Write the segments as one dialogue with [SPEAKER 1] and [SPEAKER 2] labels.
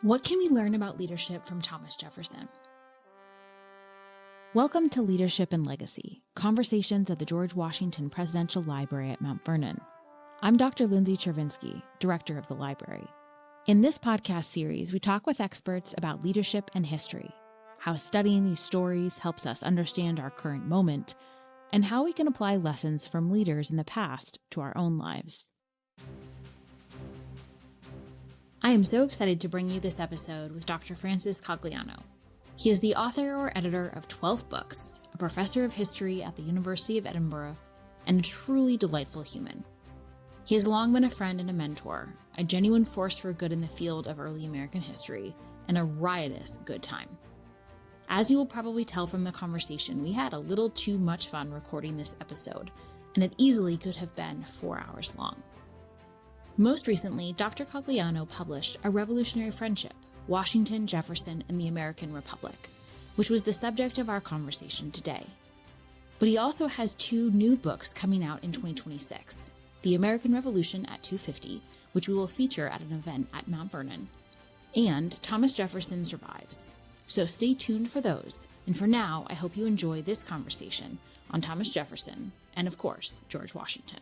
[SPEAKER 1] What can we learn about leadership from Thomas Jefferson?
[SPEAKER 2] Welcome to Leadership and Legacy, Conversations at the George Washington Presidential Library at Mount Vernon. I'm Dr. Lindsay Chervinsky, Director of the library. In this podcast series, we talk with experts about leadership and history, how studying these stories helps us understand our current moment, and how we can apply lessons from leaders in the past to our own lives.
[SPEAKER 1] I am so excited to bring you this episode with Dr. Frank Cogliano. He is the author or editor of 12 books, a professor of history at the University of Edinburgh, and a truly delightful human. He has long been a friend and a mentor, a genuine force for good in the field of early American history, and a riotous good time. As you will probably tell from the conversation, we had a little too much fun recording this episode, and it easily could have been 4 hours long. Most recently, Dr. Cogliano published A Revolutionary Friendship, Washington, Jefferson, and the American Republic, which was the subject of our conversation today. But he also has 2 new books coming out in 2026, The American Revolution at 250, which we will feature at an event at Mount Vernon, and Thomas Jefferson Survives. So stay tuned for those, and for now, I hope you enjoy this conversation on Thomas Jefferson and, of course, George Washington.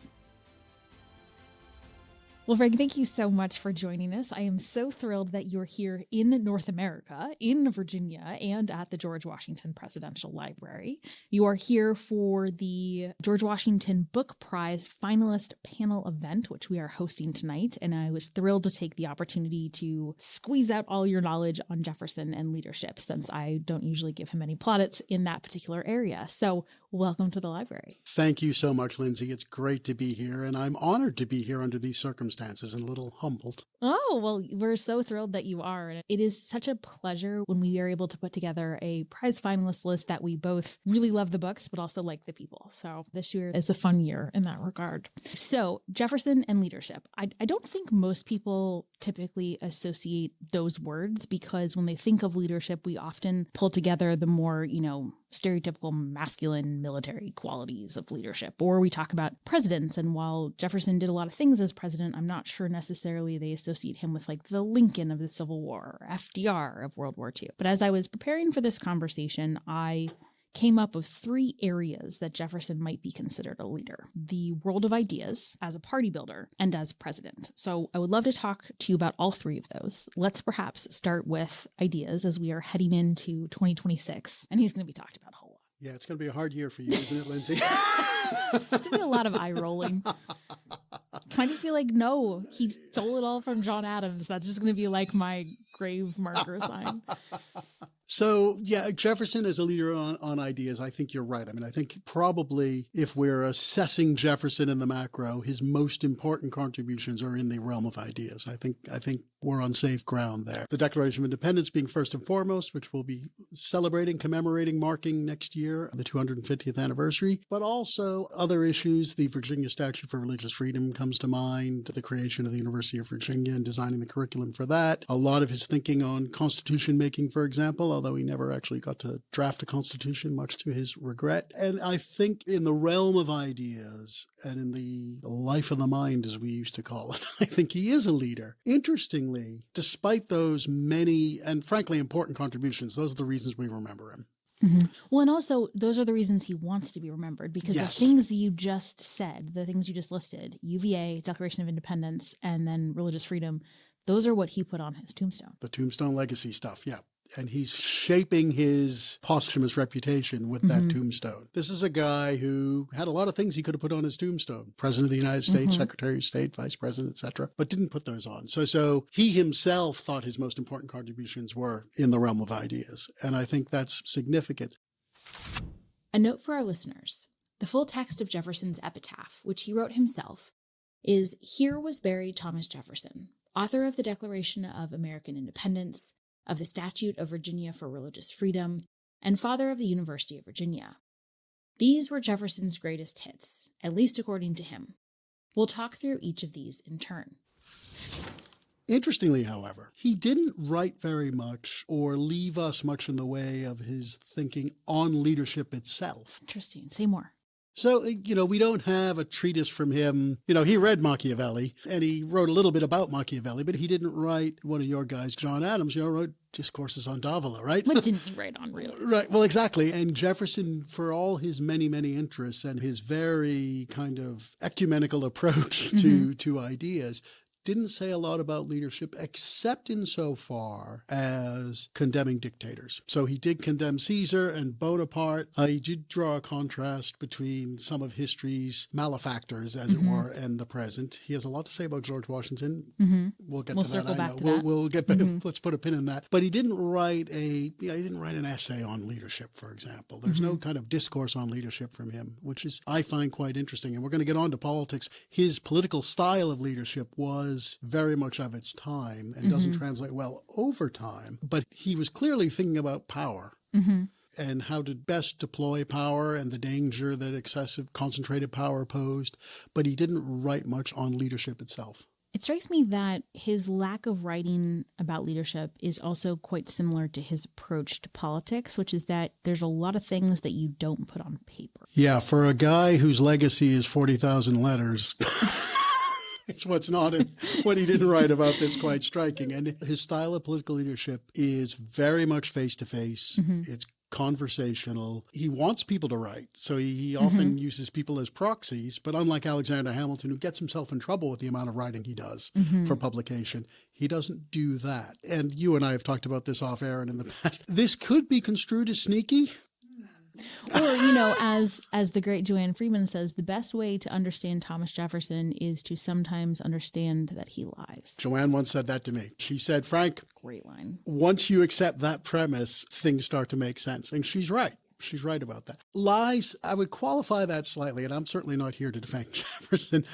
[SPEAKER 2] Well, Frank, thank you so much for joining us. I am so thrilled that you're here in North America, in Virginia, and at the George Washington Presidential Library. You are here for the George Washington Book Prize finalist panel event, which we are hosting tonight. And I was thrilled to take the opportunity to squeeze out all your knowledge on Jefferson and leadership, since I don't usually give him any plaudits in that particular area. So welcome to the library.
[SPEAKER 3] Thank you so much, Lindsay. It's great to be here, and I'm honored to be here under these circumstances and a little humbled.
[SPEAKER 2] Oh, well, we're so thrilled that you are. And it is such a pleasure when we are able to put together a prize finalist list that we both really love the books, but also like the people. So this year is a fun year in that regard. So Jefferson and leadership. I don't think most people typically associate those words, because when they think of leadership, we often pull together the more, stereotypical masculine military qualities of leadership. Or we talk about presidents. And while Jefferson did a lot of things as president, I'm not sure necessarily they associate him with like the Lincoln of the Civil War or FDR of World War II. But as I was preparing for this conversation, I came up with 3 areas that Jefferson might be considered a leader: the world of ideas, as a party builder, and as president. So I would love to talk to you about all 3 of those. Let's perhaps start with ideas, as we are heading into 2026, and he's going to be talked about a whole lot.
[SPEAKER 3] Yeah, it's going to be a hard year for you, isn't it, Lindsay?
[SPEAKER 2] There's going to be a lot of eye rolling. Can I just be like, no, he stole it all from John Adams? That's just going to be like my grave marker sign.
[SPEAKER 3] So, yeah, Jefferson as a leader on ideas, I think you're right. I mean, I think probably if we're assessing Jefferson in the macro, his most important contributions are in the realm of ideas. I think we're on safe ground there. The Declaration of Independence being first and foremost, which we'll be celebrating, commemorating, marking next year, the 250th anniversary, but also other issues. The Virginia Statute for Religious Freedom comes to mind, the creation of the University of Virginia and designing the curriculum for that. A lot of his thinking on constitution making, for example, although he never actually got to draft a constitution, much to his regret. And I think in the realm of ideas and in the life of the mind, as we used to call it, I think he is a leader. Interestingly, despite those many and frankly important contributions, those are the reasons we remember him.
[SPEAKER 2] Mm-hmm. Well, and also those are the reasons he wants to be remembered, because
[SPEAKER 3] Yes.
[SPEAKER 2] The things you just said, the things you just listed, UVA, Declaration of Independence, and then religious freedom, those are what he put on his tombstone.
[SPEAKER 3] The tombstone legacy stuff, yeah. And he's shaping his posthumous reputation with that tombstone. This is a guy who had a lot of things he could have put on his tombstone. President of the United States, Secretary of State, Vice President, etc., but didn't put those on. So he himself thought his most important contributions were in the realm of ideas. And I think that's significant.
[SPEAKER 1] A note for our listeners: the full text of Jefferson's epitaph, which he wrote himself, is "Here was buried Thomas Jefferson, author of the Declaration of American Independence, of the Statute of Virginia for Religious Freedom, and father of the University of Virginia." These were Jefferson's greatest hits, at least according to him. We'll talk through each of these in turn.
[SPEAKER 3] Interestingly, however, he didn't write very much or leave us much in the way of his thinking on leadership itself.
[SPEAKER 2] Interesting. Say more.
[SPEAKER 3] So, we don't have a treatise from him. He read Machiavelli and he wrote a little bit about Machiavelli, but he didn't write one of your guys, John Adams, wrote Discourses on Davila, right?
[SPEAKER 2] What didn't he write on, really?
[SPEAKER 3] Right. Well, exactly. And Jefferson, for all his many, many interests and his very kind of ecumenical approach to ideas, didn't say a lot about leadership except insofar as condemning dictators. So he did condemn Caesar and Bonaparte. He did draw a contrast between some of history's malefactors, as it were, and the present. He has a lot to say about George Washington. We'll get to that.
[SPEAKER 2] Circle back to that.
[SPEAKER 3] We'll get back. Let's put a pin in that. But he didn't write he didn't write an essay on leadership, for example. There's no kind of discourse on leadership from him, which is, I find, quite interesting. And we're going to get on to politics. His political style of leadership was very much of its time and doesn't translate well over time. But he was clearly thinking about power and how to best deploy power and the danger that excessive concentrated power posed. But he didn't write much on leadership itself.
[SPEAKER 2] It strikes me that his lack of writing about leadership is also quite similar to his approach to politics, which is that there's a lot of things that you don't put on paper.
[SPEAKER 3] Yeah, for a guy whose legacy is 40,000 letters... It's what's not in what he didn't write about that's quite striking. And his style of political leadership is very much face-to-face. It's conversational. He wants people to write. So he often uses people as proxies. But unlike Alexander Hamilton, who gets himself in trouble with the amount of writing he does for publication, he doesn't do that. And you and I have talked about this off air and in the past. This could be construed as sneaky.
[SPEAKER 2] Or, as the great Joanne Freeman says, the best way to understand Thomas Jefferson is to sometimes understand that he lies.
[SPEAKER 3] Joanne once said that to me. She said, Frank,
[SPEAKER 2] great line.
[SPEAKER 3] Once you accept that premise, things start to make sense. And she's right. She's right about that. Lies, I would qualify that slightly, and I'm certainly not here to defend Jefferson.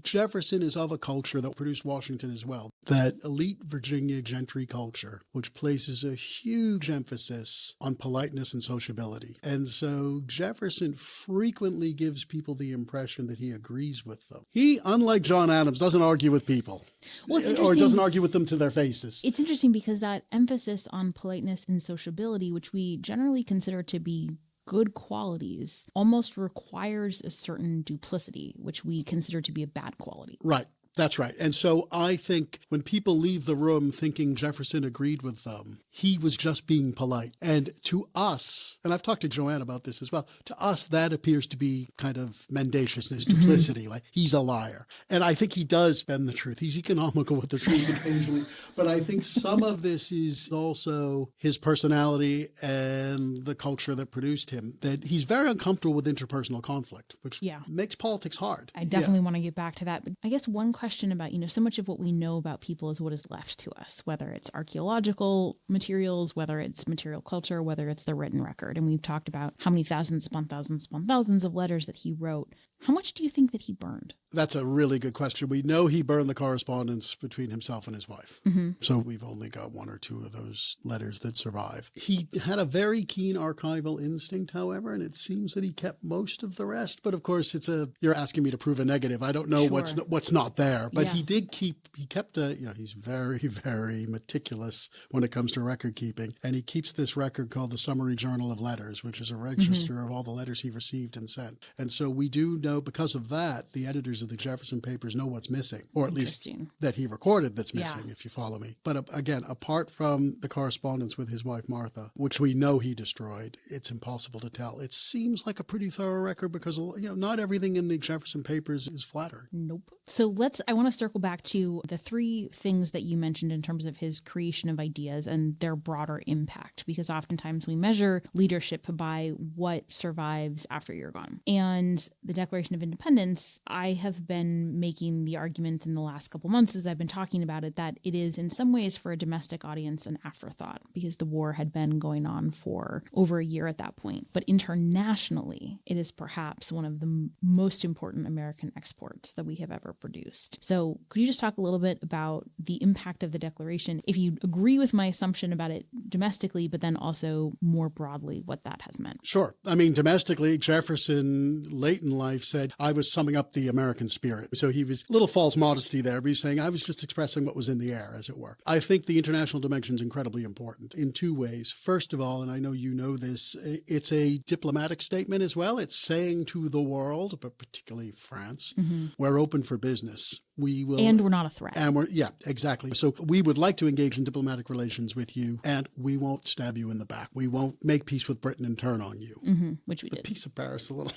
[SPEAKER 3] Jefferson is of a culture that produced Washington as well, that elite Virginia gentry culture, which places a huge emphasis on politeness and sociability. And so Jefferson frequently gives people the impression that he agrees with them. He, unlike John Adams, doesn't argue with people.
[SPEAKER 2] Well,
[SPEAKER 3] or doesn't argue with them to their faces.
[SPEAKER 2] It's interesting because that emphasis on politeness and sociability, which we generally consider to be good qualities, almost requires a certain duplicity, which we consider to be a bad quality.
[SPEAKER 3] Right. That's right. And so I think when people leave the room thinking Jefferson agreed with them, he was just being polite. And to us, and I've talked to Joanne about this as well, to us that appears to be kind of mendaciousness, duplicity, like he's a liar. And I think he does bend the truth. He's economical with the truth occasionally. But I think some of this is also his personality and the culture that produced him, that he's very uncomfortable with interpersonal conflict, which makes politics hard.
[SPEAKER 2] I definitely want to get back to that. But I guess one question about, so much of what we know about people is what is left to us, whether it's archaeological materials, whether it's material culture, whether it's the written record. And we've talked about how many thousands upon thousands upon thousands of letters that he wrote. How much do you think that he burned?
[SPEAKER 3] That's a really good question. We know he burned the correspondence between himself and his wife. So we've only got one or two of those letters that survive. He had a very keen archival instinct, however, and it seems that he kept most of the rest. But of course, you're asking me to prove a negative. I don't know what's not there. But he kept he's very, very meticulous when it comes to record keeping. And he keeps this record called the Summary Journal of Letters, which is a register of all the letters he received and sent. And so we do know, because of that, the editors of the Jefferson papers know what's missing, or at least that he recorded that's missing, if you follow me. But again, apart from the correspondence with his wife, Martha, which we know he destroyed, it's impossible to tell. It seems like a pretty thorough record because, not everything in the Jefferson papers is flattering.
[SPEAKER 2] Nope. So I want to circle back to the three things that you mentioned in terms of his creation of ideas and their broader impact, because oftentimes we measure leadership by what survives after you're gone. And the Declaration of Independence, I have been making the argument in the last couple months as I've been talking about it, that it is in some ways for a domestic audience an afterthought because the war had been going on for over a year at that point. But internationally, it is perhaps one of the most important American exports that we have ever produced. So could you just talk a little bit about the impact of the Declaration, if you agree with my assumption about it domestically, but then also more broadly what that has meant?
[SPEAKER 3] Sure. I mean, domestically, Jefferson late in life said, I was summing up the American spirit. So he was a little false modesty there, but he's saying, I was just expressing what was in the air, as it were. I think the international dimension is incredibly important in two ways. First of all, and I know you know this, it's a diplomatic statement as well. It's saying to the world, but particularly France, we're open for business. We will,
[SPEAKER 2] and we're not a threat.
[SPEAKER 3] And yeah, exactly. So we would like to engage in diplomatic relations with you, and we won't stab you in the back. We won't make peace with Britain and turn on you.
[SPEAKER 2] Which we did.
[SPEAKER 3] Peace of Paris a little.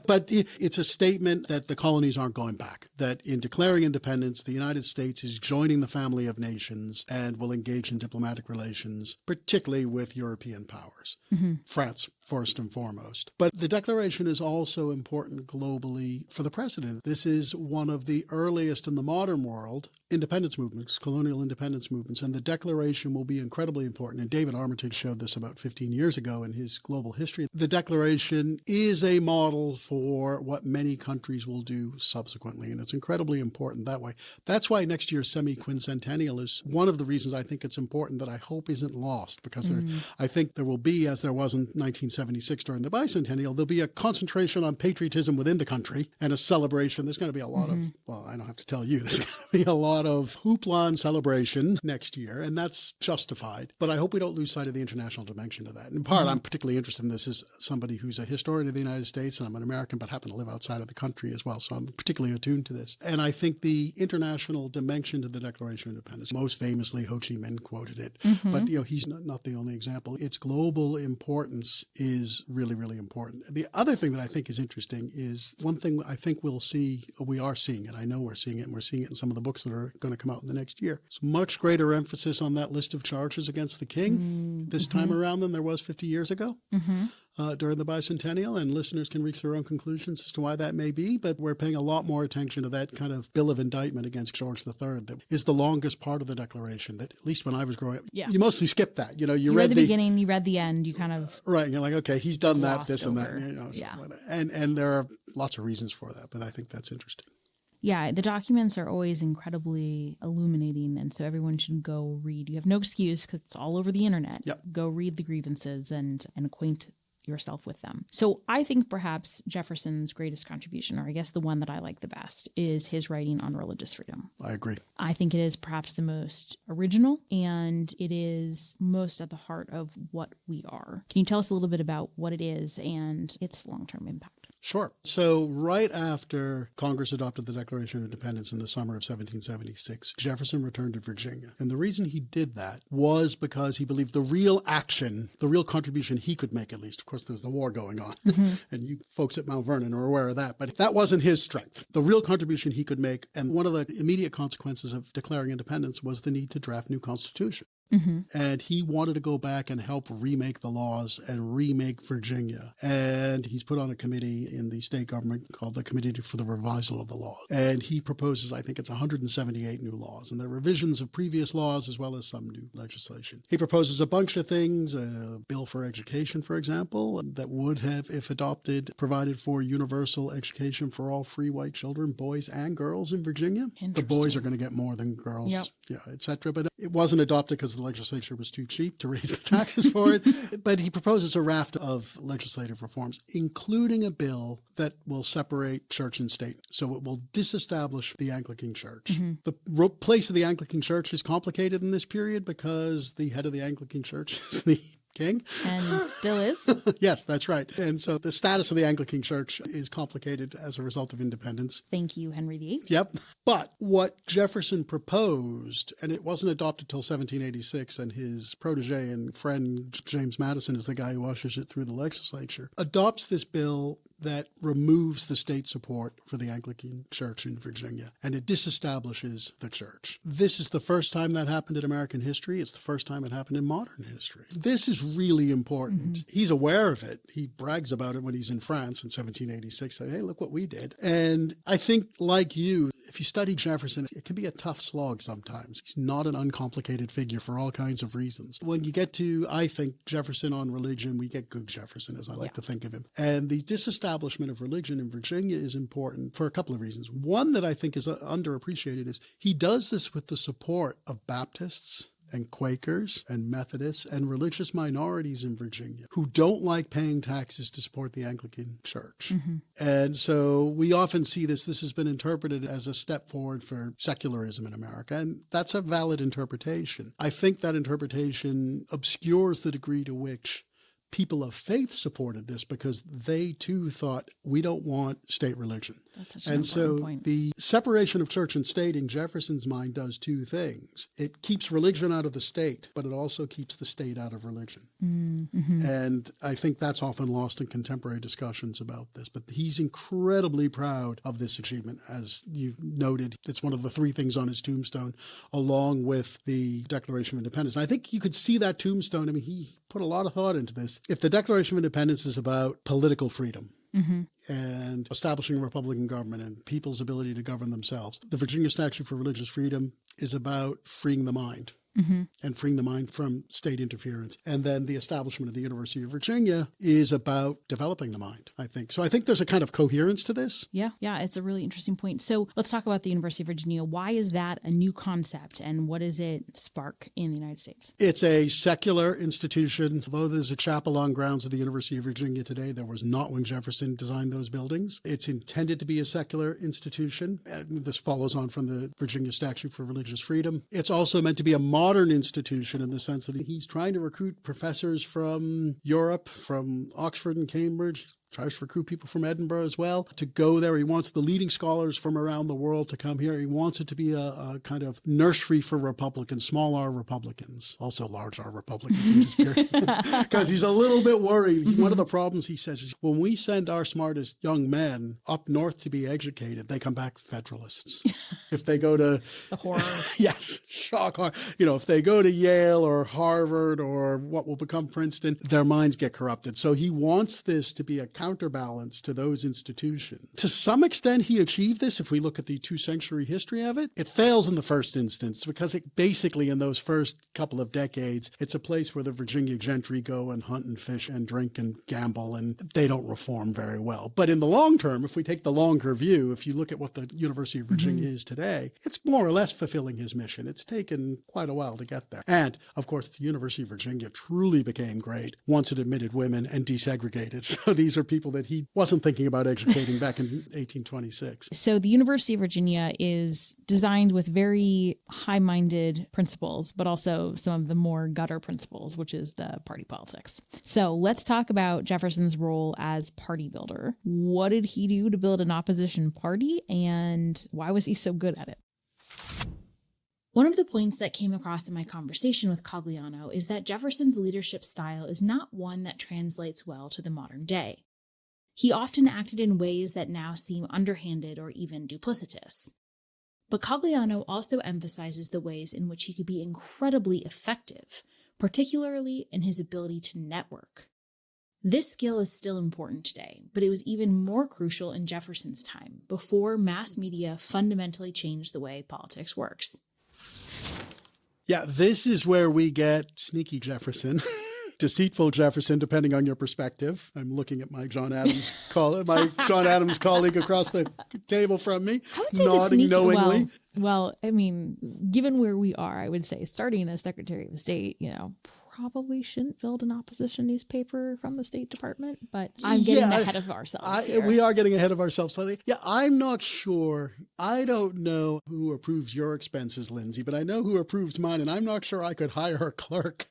[SPEAKER 3] But it's a statement that the colonies aren't going back, that in declaring independence, the United States is joining the family of nations and will engage in diplomatic relations, particularly with European powers. France, first and foremost. But the Declaration is also important globally for the president. This is one of the earliest in the modern world independence movements, colonial independence movements, and the Declaration will be incredibly important. And David Armitage showed this about 15 years ago in his global history. The Declaration is a model for what many countries will do subsequently, and it's incredibly important that way. That's why next year's semi-quincentennial is one of the reasons I think it's important that I hope isn't lost, because I think there will be, as there was in 1976 during the bicentennial, there'll be a concentration on patriotism within the country and a celebration. There's going to be a lot of, well, I don't have to tell you, there's going to be a lot of hoopla and celebration next year, and that's justified. But I hope we don't lose sight of the international dimension of that. In part, I'm particularly interested in this as somebody who's a historian of the United States, and I'm an American but happen to live outside of the country as well, so I'm particularly attuned to this. And I think the international dimension to the Declaration of Independence, most famously Ho Chi Minh quoted it, but he's not the only example. Its global importance is really, really important. The other thing that I think is interesting is one thing I think we are seeing it. I know we're seeing it, and we're seeing it in some of the books that are going to come out in the next year. It's much greater emphasis on that list of charges against the king this time around than there was 50 years ago. During the bicentennial, and listeners can reach their own conclusions as to why that may be, but we're paying a lot more attention to that kind of bill of indictment against George III that is the longest part of the Declaration, that at least when I was growing up, you mostly skipped that. You read the beginning,
[SPEAKER 2] you read the end, you kind of...
[SPEAKER 3] Right, and you're like, okay, he's done that, this
[SPEAKER 2] over.
[SPEAKER 3] and that. And there are lots of reasons for that, but I think that's interesting.
[SPEAKER 2] Yeah, the documents are always incredibly illuminating, and so everyone should go read. You have no excuse because it's all over the internet. Go read the grievances and acquaint yourself with them. So I think perhaps Jefferson's greatest contribution, or I guess the one that I like the best, is his writing on religious freedom.
[SPEAKER 3] I agree.
[SPEAKER 2] I think it is perhaps the most original, and it is most at the heart of what we are. Can you tell us a little bit about what it is and its long-term impact?
[SPEAKER 3] Sure. So right after Congress adopted the Declaration of Independence in the summer of 1776, Jefferson returned to Virginia. And the reason he did that was because he believed the real action, the real contribution he could make, at least. Of course, there's the war going on. And you folks at Mount Vernon are aware of that. But that wasn't his strength. The real contribution he could make, and one of the immediate consequences of declaring independence, was the need to draft new constitution. And he wanted to go back and help remake the laws and remake Virginia. And he's put on a committee in the state government called the Committee for the Revisal of the Law. And he proposes, I think it's 178 new laws. And they're revisions of previous laws as well as some new legislation. He proposes a bunch of things, a bill for education, for example, that would have, if adopted, provided for universal education for all free white children, boys and girls in Virginia. The boys are going to get more than girls, etc. But it wasn't adopted because the legislature was too cheap to raise the taxes for it. But he proposes a raft of legislative reforms, including a bill that will separate church and state. So it will disestablish the Anglican Church. The place of the Anglican Church is complicated in this period because the head of the Anglican Church is the king.
[SPEAKER 2] And still is.
[SPEAKER 3] Yes, that's right. And so the status of the Anglican Church is complicated as a result of independence.
[SPEAKER 2] Thank you, Henry VIII.
[SPEAKER 3] Yep. But what Jefferson proposed, and it wasn't adopted till 1786, and his protege and friend James Madison is the guy who ushers it through the legislature, adopts this bill that removes the state support for the Anglican Church in Virginia, and it disestablishes the church. This is the first time that happened in American history. It's the first time it happened in modern history. This is really important. He's aware of it. He brags about it when he's in France in 1786, saying, hey, look what we did. And I think, like you, if you study Jefferson, it can be a tough slog sometimes. He's not an uncomplicated figure for all kinds of reasons. When you get to, I think, Jefferson on religion, we get good Jefferson, as I like to think of him. And the disestablishment of religion in Virginia is important for a couple of reasons. One that I think is underappreciated is he does this with the support of Baptists and Quakers and Methodists and religious minorities in Virginia who don't like paying taxes to support the Anglican Church. And so we often see this. This has been interpreted as a step forward for secularism in America, and that's a valid interpretation. I think that interpretation obscures the degree to which people of faith supported this because they too thought we don't want state religion.
[SPEAKER 2] That's such an important point.
[SPEAKER 3] The separation of church and state in Jefferson's mind does two things. It keeps religion out of the state, but it also keeps the state out of religion. And I think that's often lost in contemporary discussions about this. But he's incredibly proud of this achievement. As you noted, it's one of the three things on his tombstone, along with the Declaration of Independence. And I think you could see that tombstone. I mean, he put a lot of thought into this. If the Declaration of Independence is about political freedom, and establishing a Republican government and people's ability to govern themselves, the Virginia Statute for Religious Freedom is about freeing the mind. And freeing the mind from state interference. And then the establishment of the University of Virginia is about developing the mind, I think. So I think there's a kind of coherence to this.
[SPEAKER 2] Yeah, it's a really interesting point. So let's talk about the University of Virginia. Why is that a new concept and what does it spark in the United States?
[SPEAKER 3] It's a secular institution. Although there's a chapel on grounds of the University of Virginia today, there was not when Jefferson designed those buildings. It's intended to be a secular institution. And this follows on from the Virginia Statute for Religious Freedom. It's also meant to be a modern institution in the sense that he's trying to recruit professors from Europe, from Oxford and Cambridge, tries to recruit people from Edinburgh as well to go there. He wants the leading scholars from around the world to come here. He wants it to be a kind of nursery for Republicans, small r Republicans, also large r Republicans in this period, because he's a little bit worried. One of the problems he says is when we send our smartest young men up north to be educated, they come back Federalists. If they go to
[SPEAKER 2] the horror,
[SPEAKER 3] yes, shock horror. If they go to Yale or Harvard or what will become Princeton, their minds get corrupted. So he wants this to be a counterbalance to those institutions. To some extent, he achieved this. If we look at the 2-century history of it, it fails in the first instance because it basically in those first couple of decades, it's a place where the Virginia gentry go and hunt and fish and drink and gamble, and they don't reform very well. But in the long term, if we take the longer view, if you look at what the University of Virginia is today, it's more or less fulfilling his mission. It's taken quite a while to get there. And, of course, the University of Virginia truly became great once it admitted women and desegregated. So these are people that he wasn't thinking about educating back in 1826.
[SPEAKER 2] So the University of Virginia is designed with very high-minded principles, but also some of the more gutter principles, which is the party politics. So let's talk about Jefferson's role as party builder. What did he do to build an opposition party, and why was he so good at it?
[SPEAKER 1] One of the points that came across in my conversation with Cogliano is that Jefferson's leadership style is not one that translates well to the modern day. He often acted in ways that now seem underhanded or even duplicitous. But Cogliano also emphasizes the ways in which he could be incredibly effective, particularly in his ability to network. This skill is still important today, but it was even more crucial in Jefferson's time, before mass media fundamentally changed the way politics works.
[SPEAKER 3] Yeah, this is where we get sneaky Jefferson, deceitful Jefferson, depending on your perspective. I'm looking at my John Adams colleague across the table from me, nodding knowingly.
[SPEAKER 2] Well, I mean, given where we are, I would say starting as Secretary of State, probably shouldn't build an opposition newspaper from the State Department, but I'm getting ahead of ourselves here.
[SPEAKER 3] We are getting ahead of ourselves slightly. Yeah, I'm not sure. I don't know who approves your expenses, Lindsay, but I know who approves mine, and I'm not sure I could hire a clerk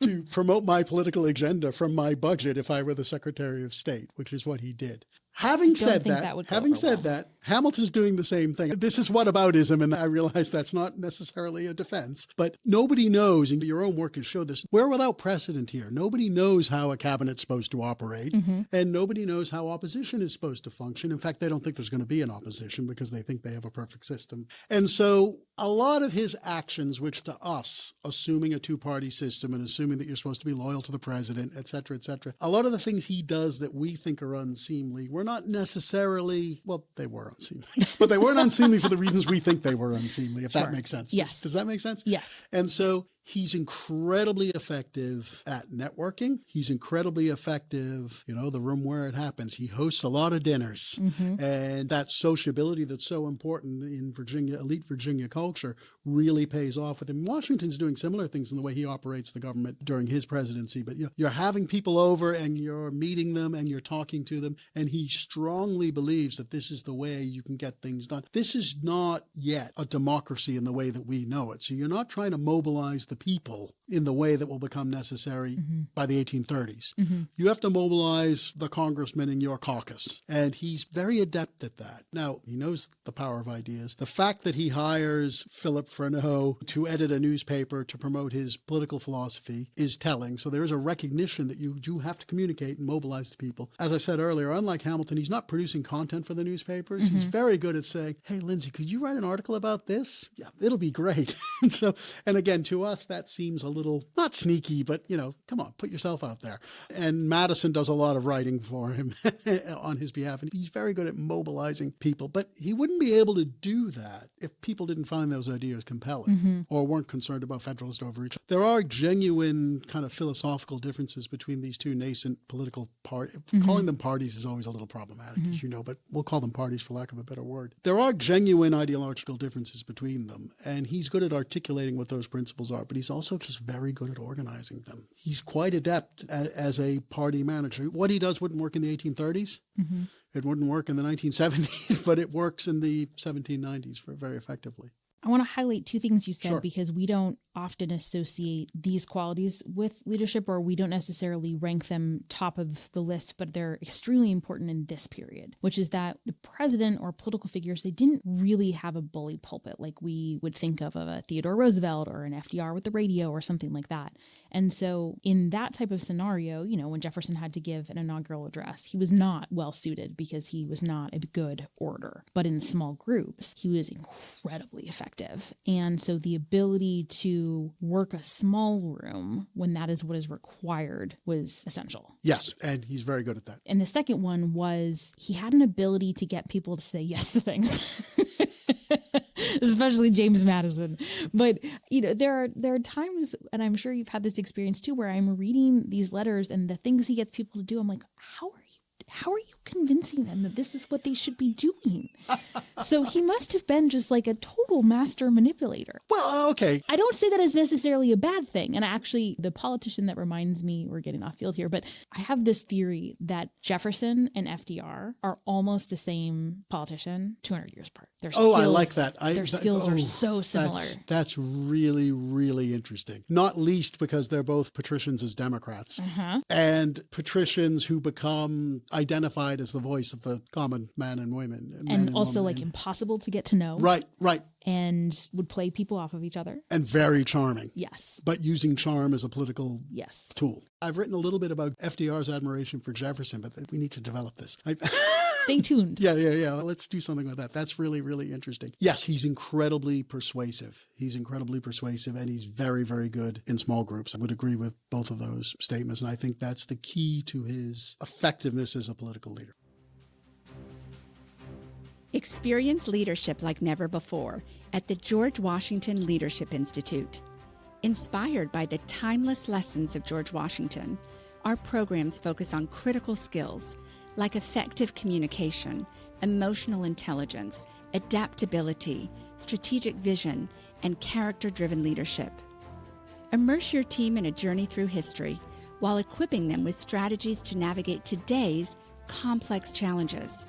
[SPEAKER 3] to promote my political agenda from my budget if I were the Secretary of State, which is what he did. Having said that, Hamilton's doing the same thing. This is whataboutism, and I realize that's not necessarily a defense, but nobody knows, and your own work has showed this, we're without precedent here. Nobody knows how a cabinet's supposed to operate, and nobody knows how opposition is supposed to function. In fact, they don't think there's going to be an opposition because they think they have a perfect system. And so a lot of his actions, which to us, assuming a two-party system and assuming that you're supposed to be loyal to the president, et cetera, a lot of the things he does that we think are unseemly were not necessarily, well, they were unseemly, but they weren't unseemly for the reasons we think they were unseemly, if that makes sense.
[SPEAKER 2] Yes.
[SPEAKER 3] Does that make sense?
[SPEAKER 2] Yes.
[SPEAKER 3] And so He's incredibly effective at networking. He's incredibly effective, the room where it happens. He hosts a lot of dinners. And that sociability that's so important in Virginia, elite Virginia culture, really pays off with him. Washington's doing similar things in the way he operates the government during his presidency. But you're having people over and you're meeting them and you're talking to them. And he strongly believes that this is the way you can get things done. This is not yet a democracy in the way that we know it. So you're not trying to mobilize the people in the way that will become necessary by the 1830s. You have to mobilize the congressman in your caucus. And he's very adept at that. Now, he knows the power of ideas. The fact that he hires Philip Freneau to edit a newspaper to promote his political philosophy is telling. So there is a recognition that you do have to communicate and mobilize the people. As I said earlier, unlike Hamilton, he's not producing content for the newspapers. He's very good at saying, hey, Lindsay, could you write an article about this? Yeah, it'll be great. And again, to us, that seems a little, not sneaky, but, come on, put yourself out there. And Madison does a lot of writing for him on his behalf. And he's very good at mobilizing people. But he wouldn't be able to do that if people didn't find those ideas compelling or weren't concerned about Federalist overreach. There are genuine kind of philosophical differences between these two nascent political parties. Calling them parties is always a little problematic, as you know, but we'll call them parties for lack of a better word. There are genuine ideological differences between them, and he's good at articulating what those principles are, but he's also just very good at organizing them. He's quite adept as a party manager. What he does wouldn't work in the 1830s. It wouldn't work in the 1970s, but it works in the 1790s very effectively.
[SPEAKER 2] I want to highlight two things you said
[SPEAKER 3] Sure.
[SPEAKER 2] because we don't often associate these qualities with leadership, or we don't necessarily rank them top of the list, but they're extremely important in this period, which is that the president or political figures, they didn't really have a bully pulpit like we would think of a Theodore Roosevelt or an FDR with the radio or something like that. And so in that type of scenario, when Jefferson had to give an inaugural address, he was not well suited because he was not a good orator. But in small groups, he was incredibly effective. And so the ability to work a small room when that is what is required was essential.
[SPEAKER 3] Yes, and he's very good at that.
[SPEAKER 2] And the second one was he had an ability to get people to say yes to things. Especially James Madison. But, there are times, and I'm sure you've had this experience too, where I'm reading these letters and the things he gets people to do, I'm like, how are you convincing them that this is what they should be doing? So he must have been just like a total master manipulator.
[SPEAKER 3] Well, okay.
[SPEAKER 2] I don't say that as necessarily a bad thing. And actually, the politician that reminds me, we're getting off field here, but I have this theory that Jefferson and FDR are almost the same politician 200 years apart. Their skills,
[SPEAKER 3] I like that.
[SPEAKER 2] Their skills are so similar.
[SPEAKER 3] That's really, really interesting. Not least because they're both patricians as Democrats. And patricians who become identified as the voice of the common man and women.
[SPEAKER 2] And also impossible to get to know.
[SPEAKER 3] Right.
[SPEAKER 2] And would play people off of each other.
[SPEAKER 3] And very charming.
[SPEAKER 2] Yes.
[SPEAKER 3] But using charm as a political tool. I've written a little bit about FDR's admiration for Jefferson, but we need to develop this.
[SPEAKER 2] Stay tuned.
[SPEAKER 3] Yeah. Let's do something with that. That's really, really interesting. Yes, he's incredibly persuasive. And he's very, very good in small groups. I would agree with both of those statements. And I think that's the key to his effectiveness as a political leader.
[SPEAKER 4] Experience leadership like never before at the George Washington Leadership Institute. Inspired by the timeless lessons of George Washington, our programs focus on critical skills like effective communication, emotional intelligence, adaptability, strategic vision, and character-driven leadership. Immerse your team in a journey through history while equipping them with strategies to navigate today's complex challenges.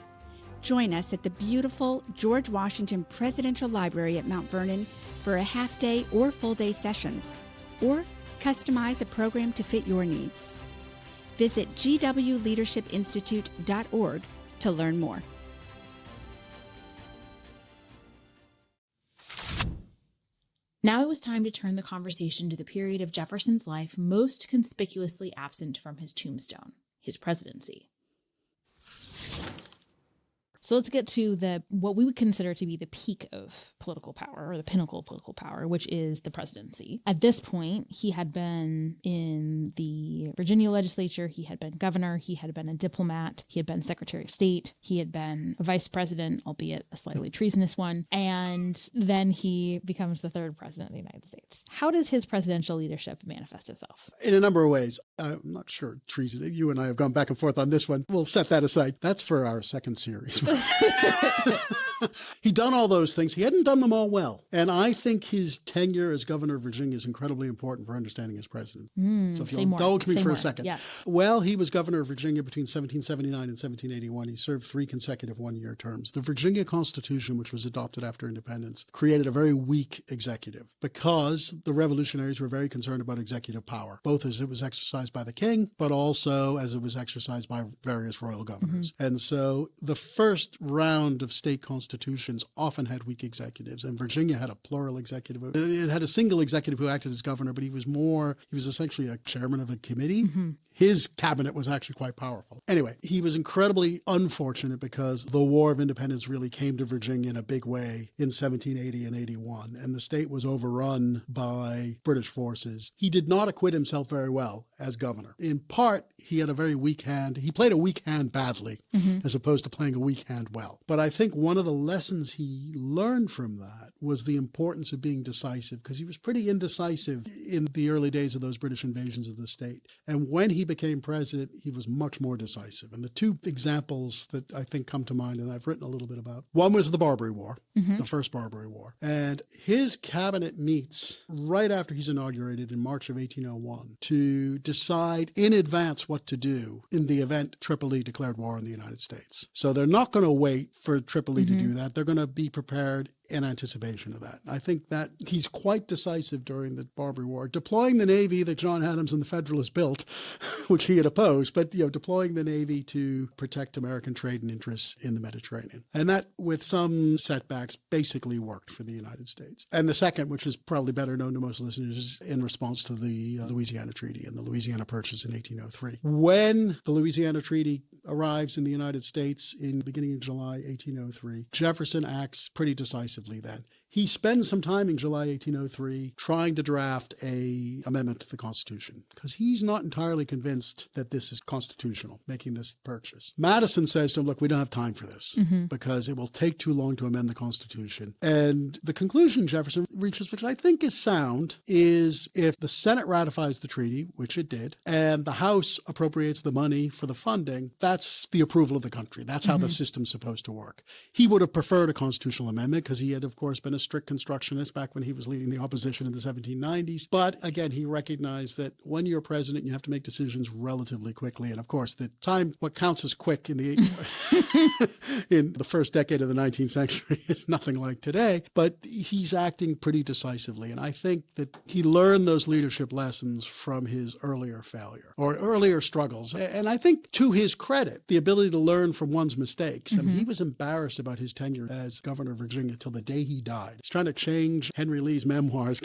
[SPEAKER 4] Join us at the beautiful George Washington Presidential Library at Mount Vernon for a half-day or full-day sessions, or customize a program to fit your needs. Visit gwleadershipinstitute.org to learn more.
[SPEAKER 1] Now it was time to turn the conversation to the period of Jefferson's life most conspicuously absent from his tombstone, his presidency.
[SPEAKER 2] So let's get to what we would consider to be the peak of political power, or the pinnacle of political power, which is the presidency. At this point, he had been in the Virginia legislature, he had been governor, he had been a diplomat, he had been Secretary of State, he had been a vice president, albeit a slightly treasonous one, and then he becomes the third president of the United States. How does his presidential leadership manifest itself?
[SPEAKER 3] In a number of ways. I'm not sure treason. You and I have gone back and forth on this one. We'll set that aside. That's for our second series. He'd done all those things. He hadn't done them all well. And I think his tenure as governor of Virginia is incredibly important for understanding his president. So if you'll indulge me for a second.
[SPEAKER 2] Yes.
[SPEAKER 3] Well, he was governor of Virginia between 1779 and 1781. He served 3 consecutive one-year terms. The Virginia Constitution, which was adopted after independence, created a very weak executive because the revolutionaries were very concerned about executive power, both as it was exercised by the king, but also as it was exercised by various royal governors. And so the first round of state constitutions often had weak executives, and Virginia had a plural executive. It had a single executive who acted as governor, but he was essentially a chairman of a committee. His cabinet was actually quite powerful. Anyway, he was incredibly unfortunate because the War of Independence really came to Virginia in a big way in 1780 and 81, and the state was overrun by British forces. He did not acquit himself very well as governor. In part, he had a very weak hand. He played a weak hand badly as opposed to playing a weak hand well. But I think one of the lessons he learned from that was the importance of being decisive, because he was pretty indecisive in the early days of those British invasions of the state. And when he became president, he was much more decisive. And the 2 examples that I think come to mind, and I've written a little bit about, one was the Barbary War, the first Barbary War. And his cabinet meets right after he's inaugurated in March of 1801 to decide in advance what to do in the event Tripoli declared war on the United States. So they're not going to wait for Tripoli to do that. They're going to be prepared in anticipation of that. I think that he's quite decisive during the Barbary War, deploying the Navy that John Adams and the Federalists built, which he had opposed, but deploying the Navy to protect American trade and interests in the Mediterranean. And that, with some setbacks, basically worked for the United States. And the second, which is probably better known to most listeners, is in response to the Louisiana Treaty and the Louisiana Purchase in 1803. When the Louisiana Treaty arrives in the United States in the beginning of July 1803, Jefferson acts pretty decisively then. He spends some time in July 1803 trying to draft an amendment to the Constitution because he's not entirely convinced that this is constitutional, making this purchase. Madison says to him, look, we don't have time for this because it will take too long to amend the Constitution. And the conclusion Jefferson reaches, which I think is sound, is if the Senate ratifies the treaty, which it did, and the House appropriates the money for the funding, that's the approval of the country. That's how the system's supposed to work. He would have preferred a constitutional amendment because he had, of course, been a strict constructionist back when he was leading the opposition in the 1790s. But again, he recognized that when you're president, you have to make decisions relatively quickly. And of course, what counts as quick in the in the first decade of the 19th century is nothing like today. But he's acting pretty decisively. And I think that he learned those leadership lessons from his earlier failure or earlier struggles. And I think, to his credit, the ability to learn from one's mistakes. I mean, he was embarrassed about his tenure as governor of Virginia till the day he died. He's trying to change Henry Lee's memoirs,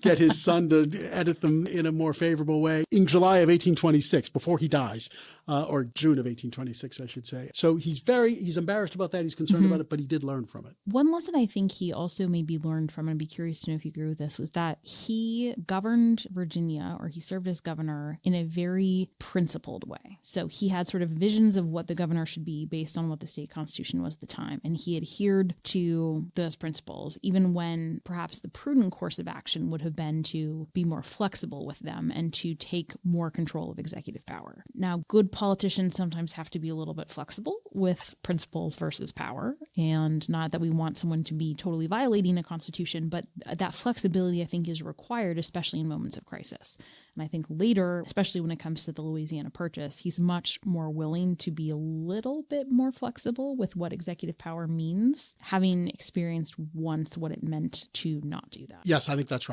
[SPEAKER 3] get his son to edit them in a more favorable way in July of 1826, before he dies, or June of 1826, I should say. So he's embarrassed about that. He's concerned about it, but he did learn from it.
[SPEAKER 2] One lesson I think he also maybe learned from, and I'd be curious to know if you agree with this, was that he governed Virginia, or he served as governor, in a very principled way. So he had sort of visions of what the governor should be based on what the state constitution was at the time. And he adhered to those principles, even when perhaps the prudent course of action would have been to be more flexible with them and to take more control of executive power. Now, good politicians sometimes have to be a little bit flexible with principles versus power, and not that we want someone to be totally violating a constitution, but that flexibility, I think, is required, especially in moments of crisis. And I think later, especially when it comes to the Louisiana Purchase, he's much more willing to be a little bit more flexible with what executive power means, having experienced once what it meant to not do that.
[SPEAKER 3] Yes, I think that's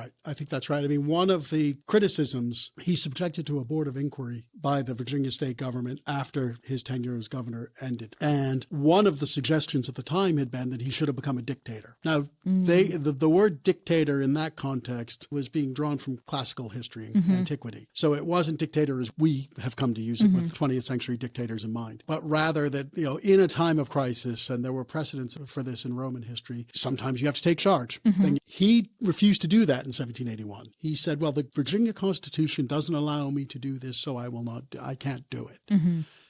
[SPEAKER 3] right. I mean, one of the criticisms, he's subjected to a board of inquiry by the Virginia state government after his tenure as governor ended. And one of the suggestions at the time had been that he should have become a dictator. Now, the word dictator in that context was being drawn from classical history and antiquity. So it wasn't dictator as we have come to use it with 20th century dictators in mind, but rather that, in a time of crisis, and there were precedents for this in Roman history, sometimes you have to take charge. And he refused to do that in 1781. He said, well, the Virginia Constitution doesn't allow me to do this, so I can't do it.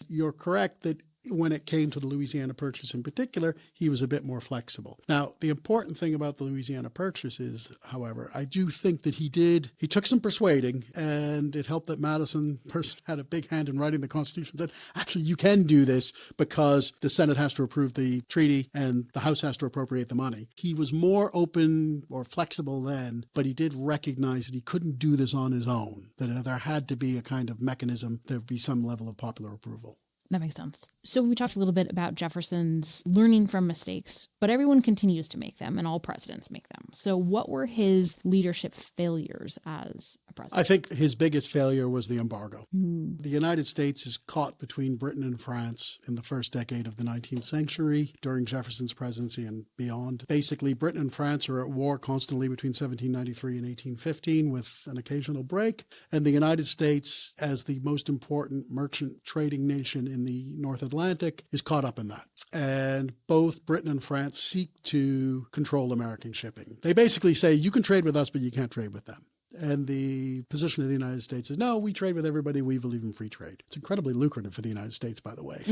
[SPEAKER 3] You're correct that when it came to the Louisiana Purchase in particular, he was a bit more flexible. Now, the important thing about the Louisiana Purchase is, however, I do think that he took some persuading, and it helped that Madison had a big hand in writing the Constitution, said, actually, you can do this because the Senate has to approve the treaty and the House has to appropriate the money. He was more open or flexible then, but he did recognize that he couldn't do this on his own, that there had to be a kind of mechanism, there would be some level of popular approval.
[SPEAKER 2] That makes sense. So we talked a little bit about Jefferson's learning from mistakes, but everyone continues to make them and all presidents make them. So what were his leadership failures as a president?
[SPEAKER 3] I think his biggest failure was the embargo. The United States is caught between Britain and France in the first decade of the 19th century during Jefferson's presidency and beyond. Basically, Britain and France are at war constantly between 1793 and 1815 with an occasional break. And the United States, as the most important merchant trading nation in the North Atlantic, is caught up in that. And both Britain and France seek to control American shipping. They basically say, you can trade with us, but you can't trade with them. And the position of the United States is, no, we trade with everybody. We believe in free trade. It's incredibly lucrative for the United States, by the way.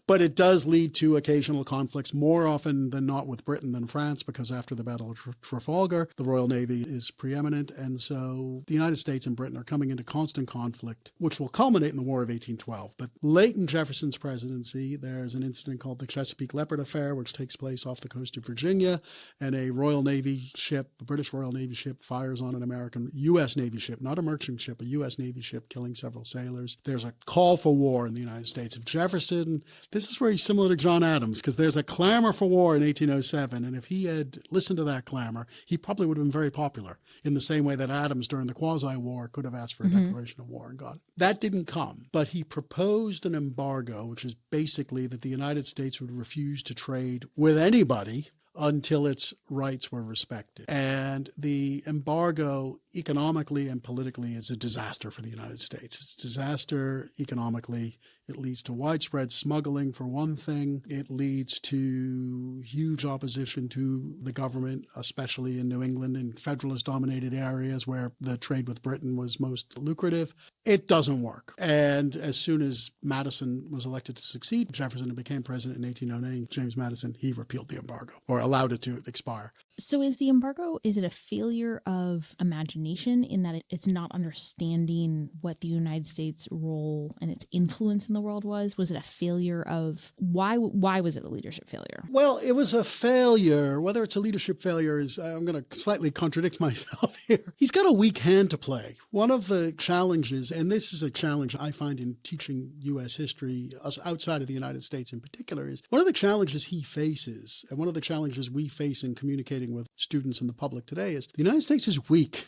[SPEAKER 3] But it does lead to occasional conflicts, more often than not with Britain than France, because after the Battle of Trafalgar, the Royal Navy is preeminent. And so the United States and Britain are coming into constant conflict, which will culminate in the War of 1812. But late in Jefferson's presidency, there's an incident called the Chesapeake Leopard Affair, which takes place off the coast of Virginia. And a Royal Navy ship, a British Royal Navy ship, fires on an American U.S. Navy ship, not a merchant ship, a U.S. Navy ship, killing several sailors. There's a call for war in the United States. If Jefferson, this is where he's similar to John Adams, because there's a clamor for war in 1807, and if he had listened to that clamor, he probably would have been very popular, in the same way that Adams during the Quasi-War could have asked for a declaration of war and got it. That didn't come, but he proposed an embargo, which is basically that the United States would refuse to trade with anybody until its rights were respected. And the embargo, economically and politically, is a disaster for the United States. It's a disaster economically. It leads to widespread smuggling, for one thing. It leads to huge opposition to the government, especially in New England and Federalist-dominated areas where the trade with Britain was most lucrative. It doesn't work. And as soon as Madison was elected to succeed Jefferson and became president in 1809, James Madison, he repealed the embargo, or allowed it to expire.
[SPEAKER 2] So is the embargo, is it a failure of imagination in that it's not understanding what the United States' role and its influence in the world was? Was it a failure of, why was it a leadership failure?
[SPEAKER 3] Well, it was a failure. Whether it's a leadership failure is, I'm going to slightly contradict myself here. He's got a weak hand to play. One of the challenges, and this is a challenge I find in teaching U.S. history, us outside of the United States in particular, is one of the challenges he faces, and one of the challenges we face in communicating with students and the public today, is the United States is weak.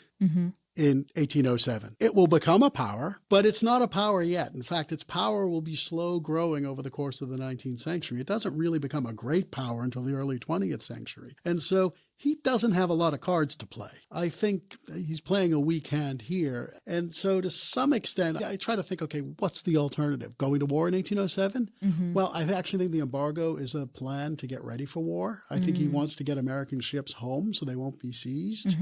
[SPEAKER 3] In 1807. It will become a power, but it's not a power yet. In fact, its power will be slow growing over the course of the 19th century. It doesn't really become a great power until the early 20th century. And so he doesn't have a lot of cards to play. I think he's playing a weak hand here. And so to some extent, I try to think, okay, what's the alternative? Going to war in 1807? Well, I actually think the embargo is a plan to get ready for war. I think he wants to get American ships home so they won't be seized.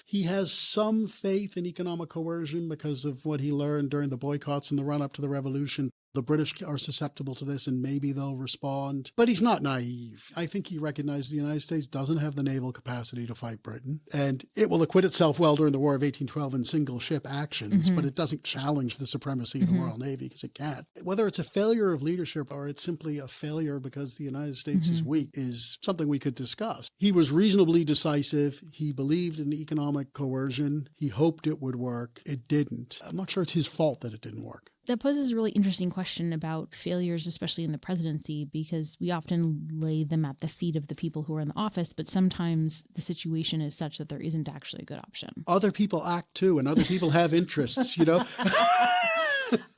[SPEAKER 3] He has some faith in economic coercion because of what he learned during the boycotts in the run-up to the revolution. The British are susceptible to this and maybe they'll respond. But he's not naive. I think he recognizes the United States doesn't have the naval capacity to fight Britain. And it will acquit itself well during the War of 1812 in single ship actions, but it doesn't challenge the supremacy of the Royal Navy because it can't. Whether it's a failure of leadership or it's simply a failure because the United States is weak is something we could discuss. He was reasonably decisive. He believed in economic coercion. He hoped it would work. It didn't. I'm not sure it's his fault that it didn't work.
[SPEAKER 2] That poses a really interesting question about failures, especially in the presidency, because we often lay them at the feet of the people who are in the office, but sometimes the situation is such that there isn't actually a good option.
[SPEAKER 3] Other people act too, and other people have interests, you know?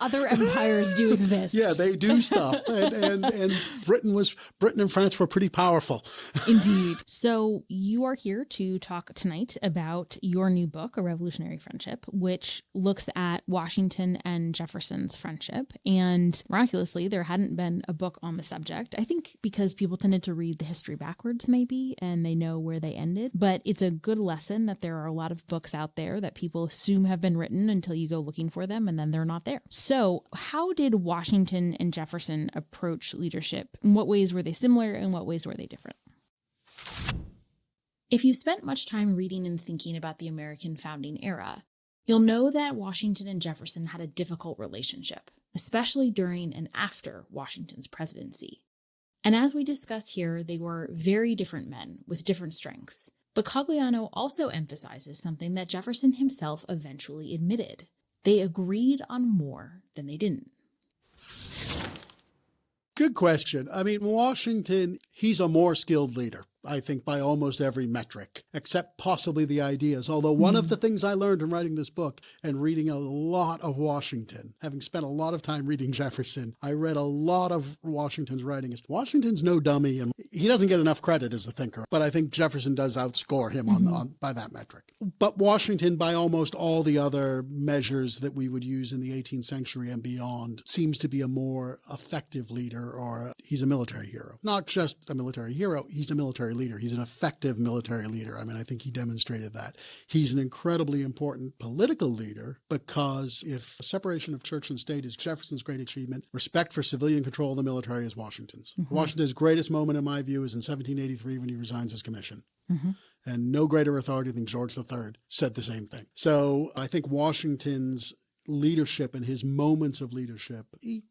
[SPEAKER 2] Other empires do exist.
[SPEAKER 3] Yeah, they do stuff. And Britain and France were pretty powerful.
[SPEAKER 2] Indeed. So you are here to talk tonight about your new book, A Revolutionary Friendship, which looks at Washington and Jefferson's friendship. And miraculously, there hadn't been a book on the subject. I think because people tended to read the history backwards, maybe, and they know where they ended. But it's a good lesson that there are a lot of books out there that people assume have been written until you go looking for them, and then they're not there. So how did Washington and Jefferson approach leadership? In what ways were they similar? In what ways were they different?
[SPEAKER 1] If you've spent much time reading and thinking about the American founding era, you'll know that Washington and Jefferson had a difficult relationship, especially during and after Washington's presidency. And as we discuss here, they were very different men with different strengths. But Cogliano also emphasizes something that Jefferson himself eventually admitted. They agreed on more than they didn't.
[SPEAKER 3] Good question. I mean, Washington, he's a more skilled leader, I think, by almost every metric, except possibly the ideas. Although one of the things I learned in writing this book and reading a lot of Washington, having spent a lot of time reading Jefferson, I read a lot of Washington's writing. Washington's no dummy, and he doesn't get enough credit as a thinker, but I think Jefferson does outscore him on by that metric. But Washington, by almost all the other measures that we would use in the 18th century and beyond, seems to be a more effective leader, or he's a military hero. Not just a military hero, he's a military leader. He's an effective military leader. I mean, I think he demonstrated that. He's an incredibly important political leader because if separation of church and state is Jefferson's great achievement, respect for civilian control of the military is Washington's. Washington's greatest moment, in my view, is in 1783 when he resigns his commission. And no greater authority than George III said the same thing. So I think Washington's leadership and his moments of leadership, he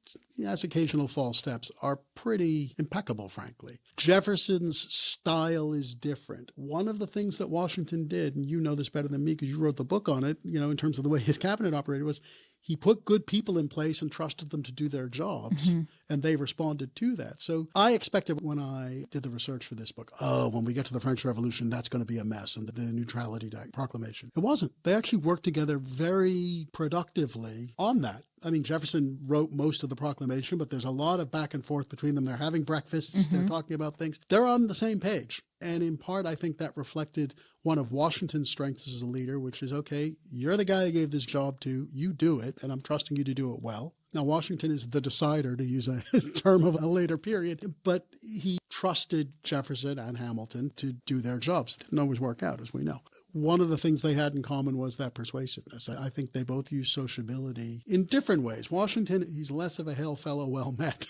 [SPEAKER 3] has occasional false steps, are pretty impeccable, frankly. Jefferson's style is different. One of the things that Washington did, and you know this better than me because you wrote the book on it, you know, in terms of the way his cabinet operated, was he put good people in place and trusted them to do their jobs, and they responded to that. So I expected when I did the research for this book, when we get to the French Revolution, that's going to be a mess, and the Neutrality Proclamation. It wasn't. They actually worked together very productively on that. I mean, Jefferson wrote most of the proclamation, but there's a lot of back and forth between them. They're having breakfasts. They're talking about things. They're on the same page. And in part, I think that reflected one of Washington's strengths as a leader, which is, okay, you're the guy I gave this job to. You do it, and I'm trusting you to do it well. Now, Washington is the decider, to use a term of a later period, but he trusted Jefferson and Hamilton to do their jobs. Didn't always work out, as we know. One of the things they had in common was that persuasiveness. I think they both used sociability in different ways. Washington, he's less of a hail fellow, well met.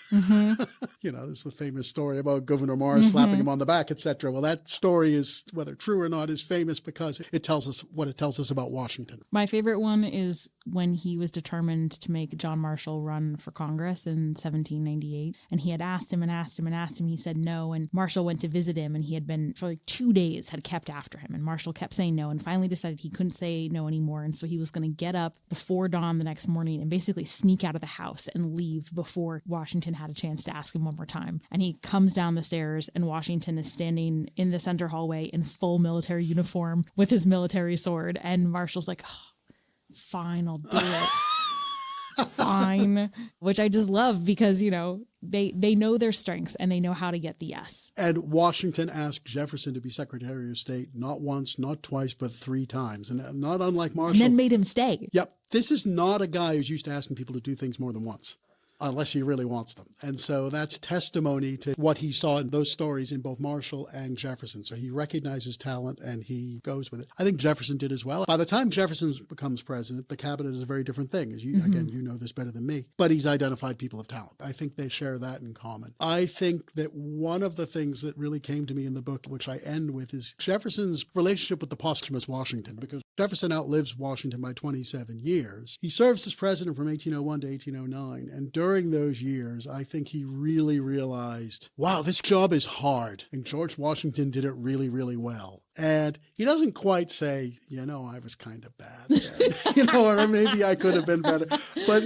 [SPEAKER 3] You know, there's the famous story about Gouverneur Morris slapping him on the back, etc. Well, that story is, whether true or not, is famous because it tells us what it tells us about Washington.
[SPEAKER 2] My favorite one is when he was determined to make John Marshall run for Congress in 1798. And he had asked him and asked him and asked him. He said no. And Marshall went to visit him, and he had been, for like 2 days, had kept after him. And Marshall kept saying no, and finally decided he couldn't say no anymore. And so he was going to get up before dawn the next morning and basically sneak out of the house and leave before Washington had a chance to ask him one more time. And he comes down the stairs, and Washington is standing in the center hallway in full military uniform with his military sword. And Marshall's like, fine, I'll do it. Fine. Which I just love because, you know, they know their strengths and they know how to get the yes.
[SPEAKER 3] And Washington asked Jefferson to be Secretary of State not once, not twice, but 3 times. And not unlike Marshall.
[SPEAKER 2] And then made him stay.
[SPEAKER 3] Yep. This is not a guy who's used to asking people to do things more than once, unless he really wants them. And so that's testimony to what he saw in those stories in both Marshall and Jefferson. So he recognizes talent and he goes with it. I think Jefferson did as well. By the time Jefferson becomes president, the cabinet is a very different thing. As you, again, you know this better than me. But he's identified people of talent. I think they share that in common. I think that one of the things that really came to me in the book, which I end with, is Jefferson's relationship with the posthumous Washington, because Jefferson outlives Washington by 27 years. He serves as president from 1801 to 1809. And during those years, I think he really realized, wow, this job is hard. And George Washington did it really, really well. And he doesn't quite say, I was kind of bad then, or maybe I could have been better.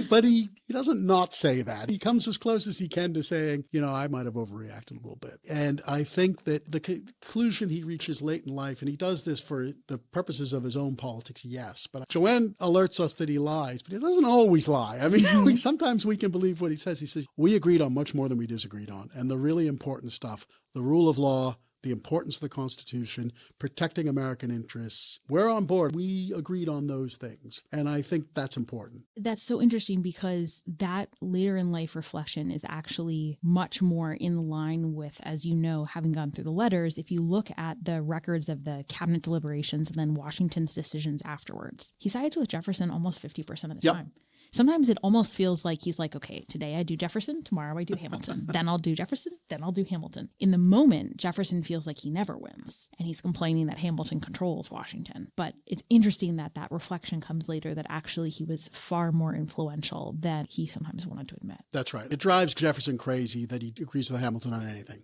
[SPEAKER 3] But he doesn't not say that. He comes as close as he can to saying, I might have overreacted a little bit. And I think that the conclusion he reaches late in life, and he does this for the purposes of his own politics, yes. But Joanne alerts us that he lies, but he doesn't always lie. I mean, sometimes we can believe what he says. He says, we agreed on much more than we disagreed on. And the really important stuff, the rule of law, the importance of the Constitution, protecting American interests. We're on board. We agreed on those things. And I think that's important.
[SPEAKER 2] That's so interesting because that later in life reflection is actually much more in line with, as you know, having gone through the letters, if you look at the records of the cabinet deliberations and then Washington's decisions afterwards, he sides with Jefferson almost 50% of the time. Sometimes it almost feels like he's like, okay, today I do Jefferson, tomorrow I do Hamilton, then I'll do Jefferson, then I'll do Hamilton. In the moment, Jefferson feels like he never wins, and he's complaining that Hamilton controls Washington. But it's interesting that that reflection comes later, that actually he was far more influential than he sometimes wanted to admit.
[SPEAKER 3] That's right. It drives Jefferson crazy that he agrees with Hamilton on anything.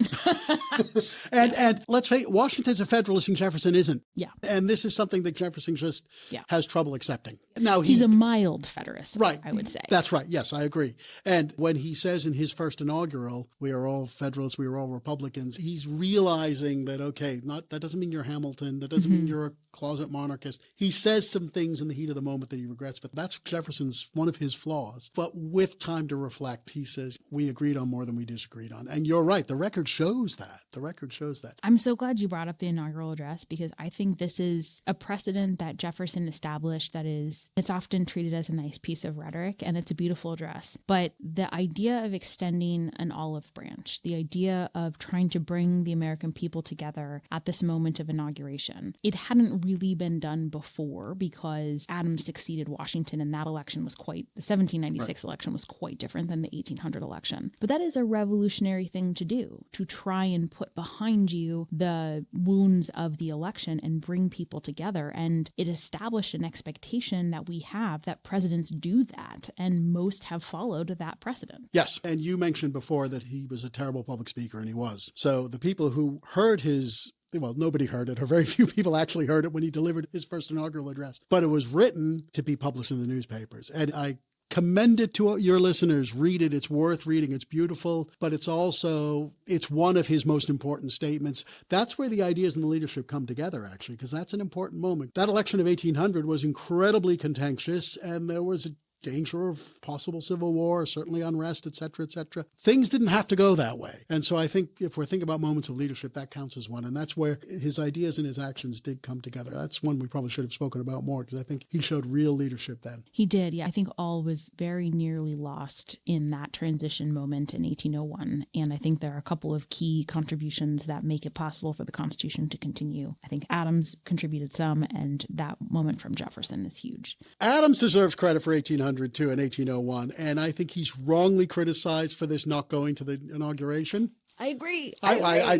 [SPEAKER 3] and let's face it, Washington's a Federalist and Jefferson isn't.
[SPEAKER 2] Yeah.
[SPEAKER 3] And this is something that Jefferson just has trouble accepting. Now
[SPEAKER 2] he's a mild Federalist.
[SPEAKER 3] Right.
[SPEAKER 2] I would say.
[SPEAKER 3] That's right. Yes, I agree. And when he says in his first inaugural, we are all Federalists, we are all Republicans, he's realizing that, okay, that doesn't mean you're Hamilton. That doesn't mean you're a closet monarchist. He says some things in the heat of the moment that he regrets, but that's Jefferson's, one of his flaws. But with time to reflect, he says, we agreed on more than we disagreed on. And you're right. The record shows that.
[SPEAKER 2] I'm so glad you brought up the inaugural address, because I think this is a precedent that Jefferson established that it's often treated as a nice piece of rhetoric, and it's a beautiful address. But the idea of extending an olive branch, the idea of trying to bring the American people together at this moment of inauguration, it hadn't really been done before because Adams succeeded Washington, and that election was the 1796 election was quite different than the 1800 election. But that is a revolutionary thing to do, to try and put behind you the wounds of the election and bring people together. And it established an expectation that we have that presidents do that, and most have followed that precedent.
[SPEAKER 3] Yes, and you mentioned before that he was a terrible public speaker, and he was. So the people who heard nobody heard it, or very few people actually heard it when he delivered his first inaugural address. But it was written to be published in the newspapers. And I commend it to your listeners. Read it. It's worth reading. It's beautiful, but it's one of his most important statements. That's where the ideas and the leadership come together, actually, because that's an important moment. That election of 1800 was incredibly contentious, and there was a danger of possible civil war, certainly unrest, et cetera, et cetera. Things didn't have to go that way. And so I think if we're thinking about moments of leadership, that counts as one. And that's where his ideas and his actions did come together. That's one we probably should have spoken about more, because I think he showed real leadership then.
[SPEAKER 2] He did, yeah. I think all was very nearly lost in that transition moment in 1801. And I think there are a couple of key contributions that make it possible for the Constitution to continue. I think Adams contributed some, and that moment from Jefferson is huge.
[SPEAKER 3] Adams deserves credit for 1800 too, in 1801, and I think he's wrongly criticized for this not going to the inauguration.
[SPEAKER 1] I agree.
[SPEAKER 3] I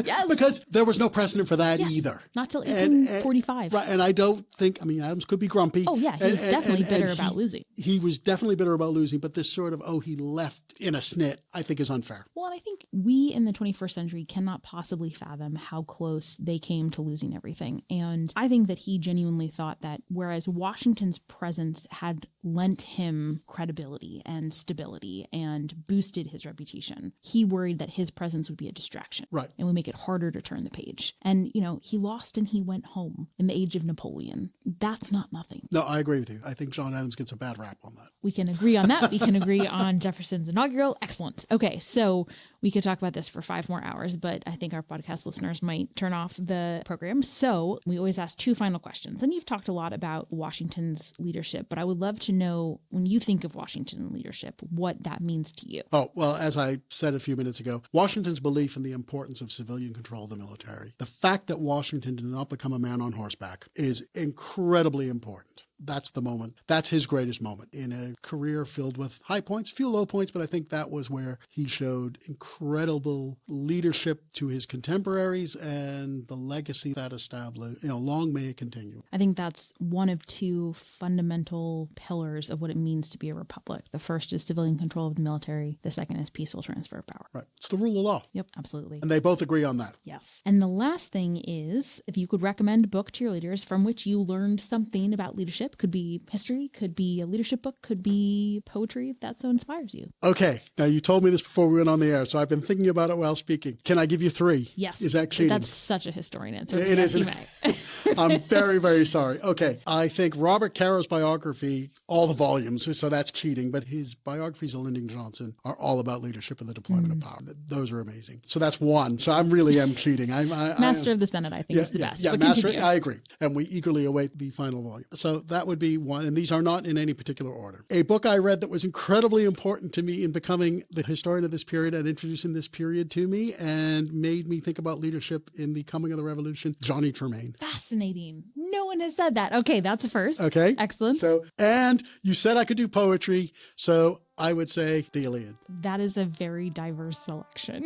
[SPEAKER 1] Yes.
[SPEAKER 3] Because there was no precedent for that either.
[SPEAKER 2] Not till 1845.
[SPEAKER 3] Right, and I don't think, Adams could be grumpy.
[SPEAKER 2] Oh, yeah, he was definitely bitter about losing.
[SPEAKER 3] He was definitely bitter about losing, but this sort of, he left in a snit, I think is unfair.
[SPEAKER 2] Well, and I think we in the 21st century cannot possibly fathom how close they came to losing everything. And I think that he genuinely thought that whereas Washington's presence had lent him credibility and stability and boosted his reputation, he worried that his presence would be a distraction.
[SPEAKER 3] Right.
[SPEAKER 2] And would make it harder to turn the page. And, he lost and he went home in the age of Napoleon. That's not nothing.
[SPEAKER 3] No, I agree with you. I think John Adams gets a bad rap on that.
[SPEAKER 2] We can agree on that. We can agree on Jefferson's inaugural. Excellent. Okay, so we could talk about this for 5 more hours, but I think our podcast listeners might turn off the program. So we always ask 2 final questions. And you've talked a lot about Washington's leadership, but I would love to know, when you think of Washington leadership, what that means to you.
[SPEAKER 3] Oh, well, as I said a few minutes ago, Washington's belief in the importance of civilian control of the military. The fact that Washington did not become a man on horseback is incredibly important. that's the moment. That's his greatest moment in a career filled with high points, few low points, but I think that was where he showed incredible leadership to his contemporaries and the legacy that established, long may it continue.
[SPEAKER 2] I think that's one of two fundamental pillars of what it means to be a republic. The first is civilian control of the military. The second is peaceful transfer of power.
[SPEAKER 3] Right. It's the rule of law.
[SPEAKER 2] Yep, absolutely.
[SPEAKER 3] And they both agree on that.
[SPEAKER 2] Yes. And the last thing is, if you could recommend a book to your leaders from which you learned something about leadership, could be history, could be a leadership book, could be poetry, if that so inspires you.
[SPEAKER 3] Okay. Now, you told me this before we went on the air, so I've been thinking about it while speaking. Can I give you 3?
[SPEAKER 2] Yes.
[SPEAKER 3] Is that cheating?
[SPEAKER 2] That's such a historian answer.
[SPEAKER 3] It
[SPEAKER 2] yes,
[SPEAKER 3] is.
[SPEAKER 2] You may.
[SPEAKER 3] I'm very, very sorry. Okay. I think Robert Caro's biography, all the volumes, so that's cheating, but his biographies of Lyndon Johnson are all all about leadership and the deployment of power. Those are amazing. So that's one. So I really am cheating.
[SPEAKER 2] Master of the Senate, I think, is the best.
[SPEAKER 3] Yeah,
[SPEAKER 2] but
[SPEAKER 3] Master,
[SPEAKER 2] continue.
[SPEAKER 3] I agree. And we eagerly await the final volume. So that would be one. And these are not in any particular order. A book I read that was incredibly important to me in becoming the historian of this period and introducing this period to me and made me think about leadership in the coming of the revolution, Johnny Tremain.
[SPEAKER 2] Fascinating. No one has said that. Okay, that's a first.
[SPEAKER 3] Okay.
[SPEAKER 2] Excellent.
[SPEAKER 3] So, and you said I could do poetry, so I would say the Iliad.
[SPEAKER 2] That is a very diverse selection.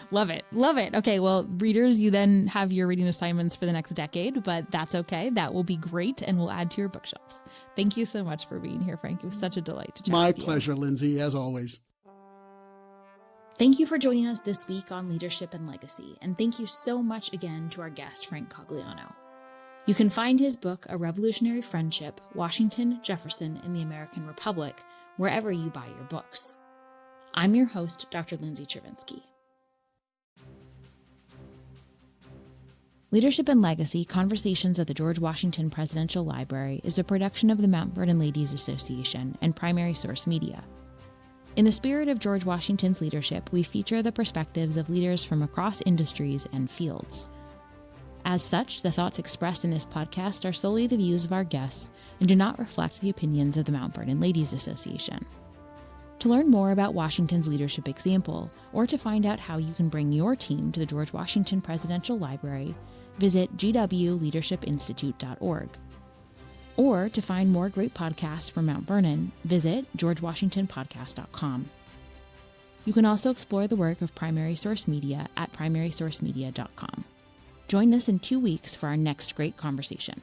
[SPEAKER 2] Love it. Love it. Okay, well, readers, you then have your reading assignments for the next decade, but that's okay. That will be great and will add to your bookshelves. Thank you so much for being here, Frank. It was such a delight to chat
[SPEAKER 3] My
[SPEAKER 2] with you.
[SPEAKER 3] pleasure, Lindsay, as always.
[SPEAKER 1] Thank you for joining us this week on Leadership and Legacy, and thank you so much again to our guest, Frank Cogliano. You can find his book, A Revolutionary Friendship, Washington, Jefferson, and the American Republic, wherever you buy your books. I'm your host, Dr. Lindsay Chervinsky. Leadership and Legacy, Conversations at the George Washington Presidential Library is a production of the Mount Vernon Ladies Association and Primary Source Media. In the spirit of George Washington's leadership, we feature the perspectives of leaders from across industries and fields. As such, the thoughts expressed in this podcast are solely the views of our guests and do not reflect the opinions of the Mount Vernon Ladies Association. To learn more about Washington's leadership example, or to find out how you can bring your team to the George Washington Presidential Library, visit gwleadershipinstitute.org. Or to find more great podcasts from Mount Vernon, visit georgewashingtonpodcast.com. You can also explore the work of Primary Source Media at primarysourcemedia.com. Join us in 2 weeks for our next great conversation.